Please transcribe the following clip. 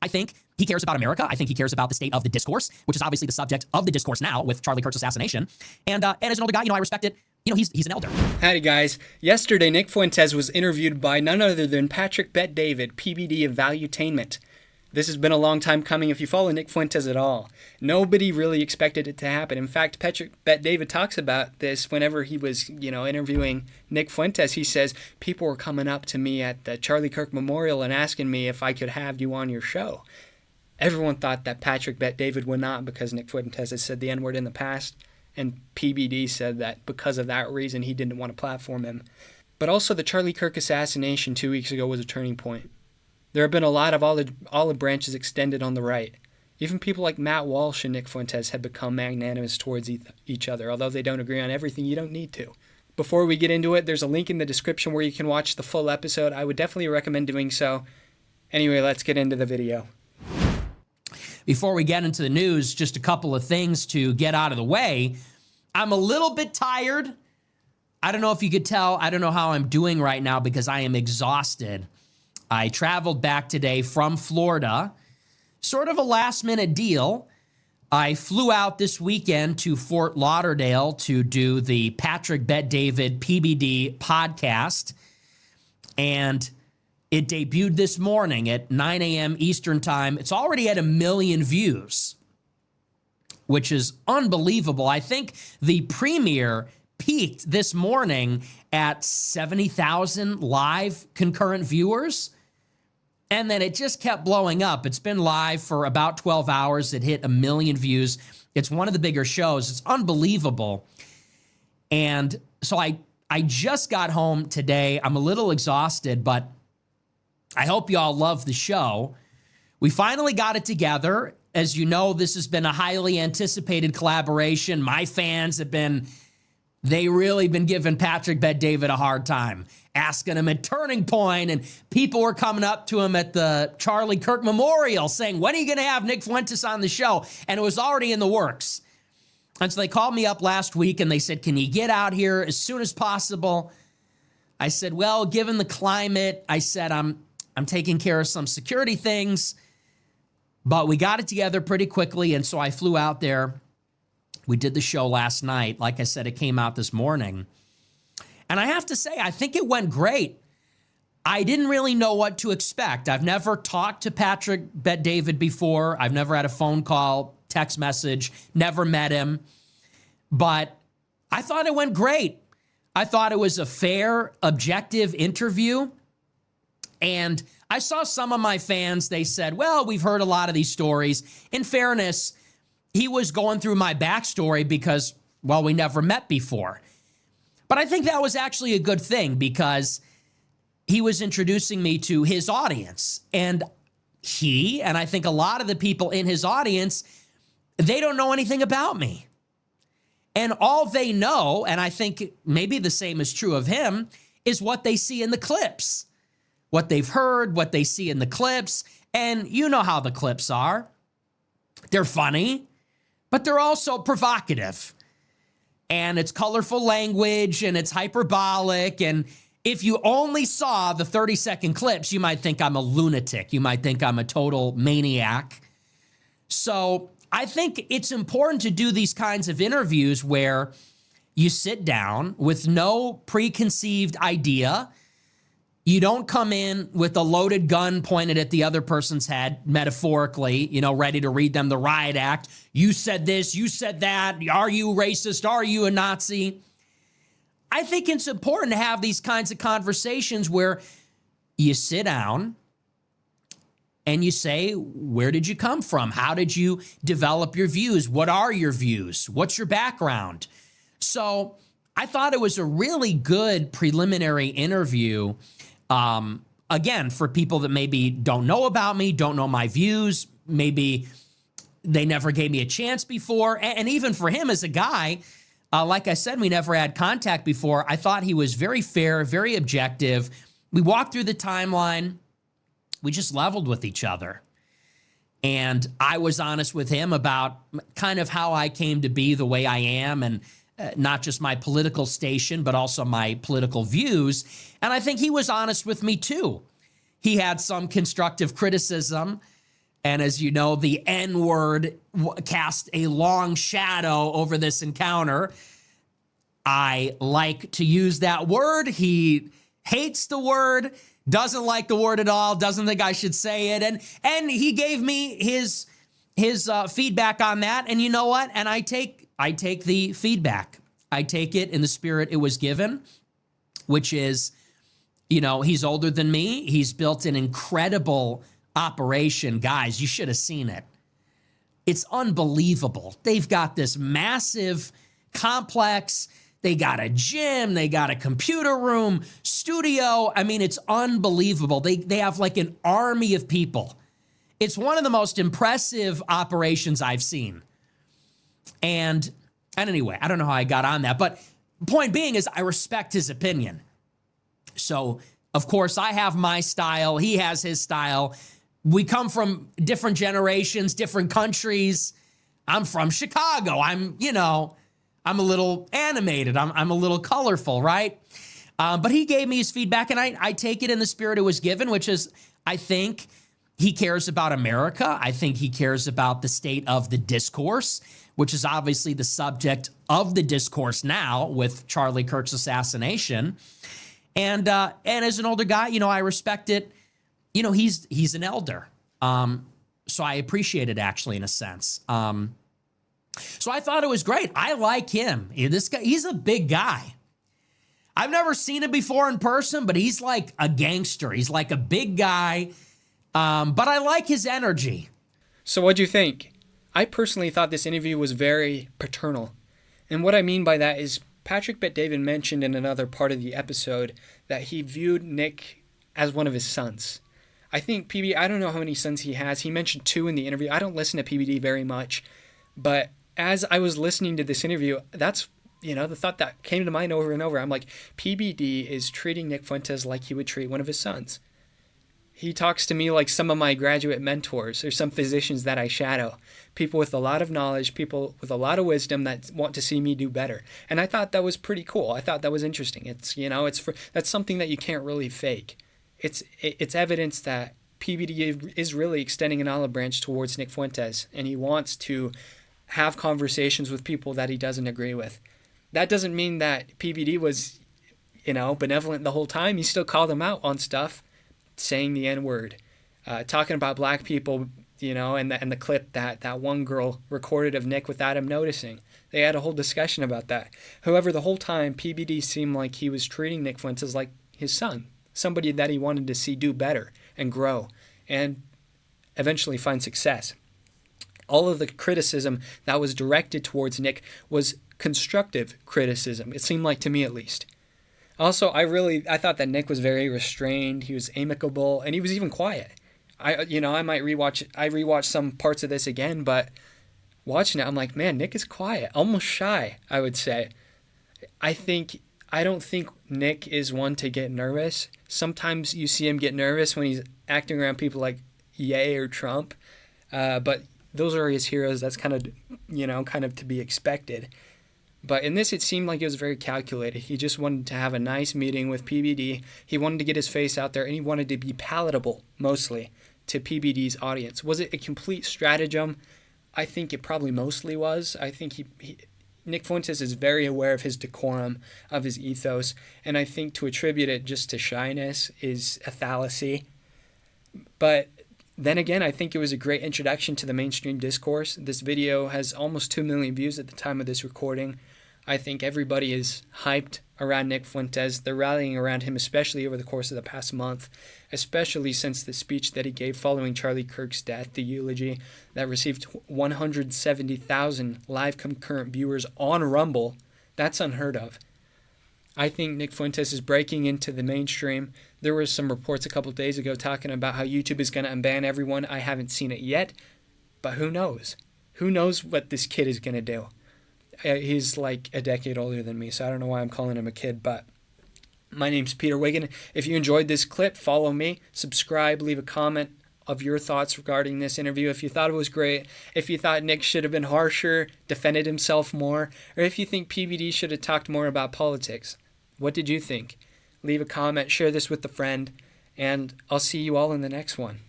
I think he cares about America. I think he cares about the state of the discourse, which is obviously the subject of the discourse now with Charlie Kirk's assassination. And as an older guy, I respect it. He's an elder. Howdy, guys. Yesterday, Nick Fuentes was interviewed by none other than Patrick Bet-David, PBD of Valuetainment. This has been a long time coming if you follow Nick Fuentes at all. Nobody really expected it to happen. In fact, Patrick Bet-David talks about this whenever he was, interviewing Nick Fuentes. He says, people were coming up to me at the Charlie Kirk Memorial and asking me if I could have you on your show. Everyone thought that Patrick Bet-David would not because Nick Fuentes has said the N-word in the past, and PBD said that because of that reason he didn't want to platform him. But also the Charlie Kirk assassination 2 weeks ago was a turning point. There have been a lot of olive branches extended on the right. Even people like Matt Walsh and Nick Fuentes have become magnanimous towards each other. Although they don't agree on everything, you don't need to. Before we get into it, there's a link in the description where you can watch the full episode. I would definitely recommend doing so. Anyway, let's get into the video. Before we get into the news, just a couple of things to get out of the way. I'm a little bit tired. I don't know if you could tell. I don't know how I'm doing right now because I am exhausted. I traveled back today from Florida, sort of a last-minute deal. I flew out this weekend to Fort Lauderdale to do the Patrick Bet-David PBD podcast, and it debuted this morning at 9 a.m. Eastern Time. It's already at 1 million views, which is unbelievable. I think the premiere peaked this morning at 70,000 live concurrent viewers. And then it just kept blowing up. It's been live for about 12 hours. It hit 1 million views. It's one of the bigger shows. It's unbelievable. And so I just got home today. I'm a little exhausted, but I hope you all love the show. We finally got it together. As you know, this has been a highly anticipated collaboration. My fans have they really been giving Patrick Bet-David a hard time, asking him at Turning Point, and people were coming up to him at the Charlie Kirk Memorial saying, when are you going to have Nick Fuentes on the show? And it was already in the works. And so they called me up last week and they said, can you get out here as soon as possible? I said, well, given the climate, I said, I'm taking care of some security things, but we got it together pretty quickly. And so I flew out there. We did the show last night. Like I said, it came out this morning. And I have to say, I think it went great. I didn't really know what to expect. I've never talked to Patrick Bet-David before. I've never had a phone call, text message, never met him. But I thought it went great. I thought it was a fair, objective interview. And I saw some of my fans, they said, well, we've heard a lot of these stories. In fairness, he was going through my backstory because, well, we never met before. But I think that was actually a good thing because he was introducing me to his audience. And I think a lot of the people in his audience, they don't know anything about me. And all they know, and I think maybe the same is true of him, is what they see in the clips. What they've heard, what they see in the clips. And you know how the clips are. They're funny, but they're also provocative. And it's colorful language and it's hyperbolic. And if you only saw the 30-second clips, you might think I'm a lunatic. You might think I'm a total maniac. So I think it's important to do these kinds of interviews where you sit down with no preconceived idea. You don't come in with a loaded gun pointed at the other person's head, metaphorically, ready to read them the riot act. You said this, you said that. Are you racist? Are you a Nazi? I think it's important to have these kinds of conversations where you sit down and you say, where did you come from? How did you develop your views? What are your views? What's your background? So I thought it was a really good preliminary interview. Again, for people that maybe don't know about me, don't know my views, maybe they never gave me a chance before. And even for him as a guy, like I said, we never had contact before. I thought he was very fair, very objective. We walked through the timeline. We just leveled with each other. And I was honest with him about kind of how I came to be the way I am, and not just my political station, but also my political views. And I think he was honest with me too. He had some constructive criticism And as you know, the N word cast a long shadow over this encounter. I like to use that word. He hates the word, doesn't like the word at all, doesn't think I should say it. And he gave me his feedback on that. And you know what? And I take the feedback. I take it in the spirit it was given, which is, he's older than me. He's built an incredible operation. Guys, you should have seen it. It's unbelievable. They've got this massive complex. They got a gym. They got a computer room, studio. I mean, it's unbelievable. They have like an army of people. It's one of the most impressive operations I've seen. And anyway, I don't know how I got on that, but point being is I respect his opinion. So, of course, I have my style. He has his style. We come from different generations, different countries. I'm from Chicago. I'm a little animated. I'm a little colorful, right? But he gave me his feedback, and I take it in the spirit it was given, which is, I think he cares about America. I think he cares about the state of the discourse, which is obviously the subject of the discourse now with Charlie Kirk's assassination. And as an older guy, I respect it. He's an elder. So I appreciate it, actually, in a sense. So I thought it was great. I like him. This guy, he's a big guy. I've never seen him before in person, but he's like a gangster. He's like a big guy. But I like his energy. So what'd you think? I personally thought this interview was very paternal. And what I mean by that is Patrick Bet-David mentioned in another part of the episode that he viewed Nick as one of his sons. I think PBD, I don't know how many sons he has. He mentioned 2 in the interview. I don't listen to PBD very much. But as I was listening to this interview, that's, the thought that came to mind over and over. I'm like, PBD is treating Nick Fuentes like he would treat one of his sons. He talks to me like some of my graduate mentors or some physicians that I shadow. People with a lot of knowledge, people with a lot of wisdom that want to see me do better. And I thought that was pretty cool. I thought that was interesting. It's, that's something that you can't really fake. It's evidence that PBD is really extending an olive branch towards Nick Fuentes, and he wants to have conversations with people that he doesn't agree with. That doesn't mean that PBD was, benevolent the whole time. He still called him out on stuff, saying the N-word, talking about black people, and the clip that one girl recorded of Nick without him noticing. They had a whole discussion about that. However, the whole time, PBD seemed like he was treating Nick Fuentes like his son, somebody that he wanted to see do better and grow and eventually find success. All of the criticism that was directed towards Nick was constructive criticism, it seemed like to me at least. Also, I thought that Nick was very restrained, he was amicable, and he was even quiet. I might rewatch some parts of this again, but watching it, I'm like, man, Nick is quiet, almost shy, I would say. I don't think Nick is one to get nervous. Sometimes you see him get nervous when he's acting around people like Ye or Trump, but those are his heroes. That's kind of to be expected. But in this, it seemed like it was very calculated. He just wanted to have a nice meeting with PBD. He wanted to get his face out there, and he wanted to be palatable, mostly, to PBD's audience. Was it a complete stratagem? I think it probably mostly was. I think Nick Fuentes is very aware of his decorum, of his ethos, and I think to attribute it just to shyness is a fallacy. But then again, I think it was a great introduction to the mainstream discourse. This video has almost 2 million views at the time of this recording. I think everybody is hyped around Nick Fuentes. They're rallying around him, especially over the course of the past month, especially since the speech that he gave following Charlie Kirk's death, the eulogy that received 170,000 live concurrent viewers on Rumble. That's unheard of. I think Nick Fuentes is breaking into the mainstream. There were some reports a couple days ago talking about how YouTube is going to unban everyone. I haven't seen it yet, but who knows? Who knows what this kid is going to do? He's like a decade older than me, so I don't know why I'm calling him a kid, but my name's Peter Wiggin. If you enjoyed this clip, follow me, subscribe, leave a comment of your thoughts regarding this interview. If you thought it was great, if you thought Nick should have been harsher, defended himself more, or if you think PBD should have talked more about politics. What did you think? Leave a comment, share this with a friend, and I'll see you all in the next one.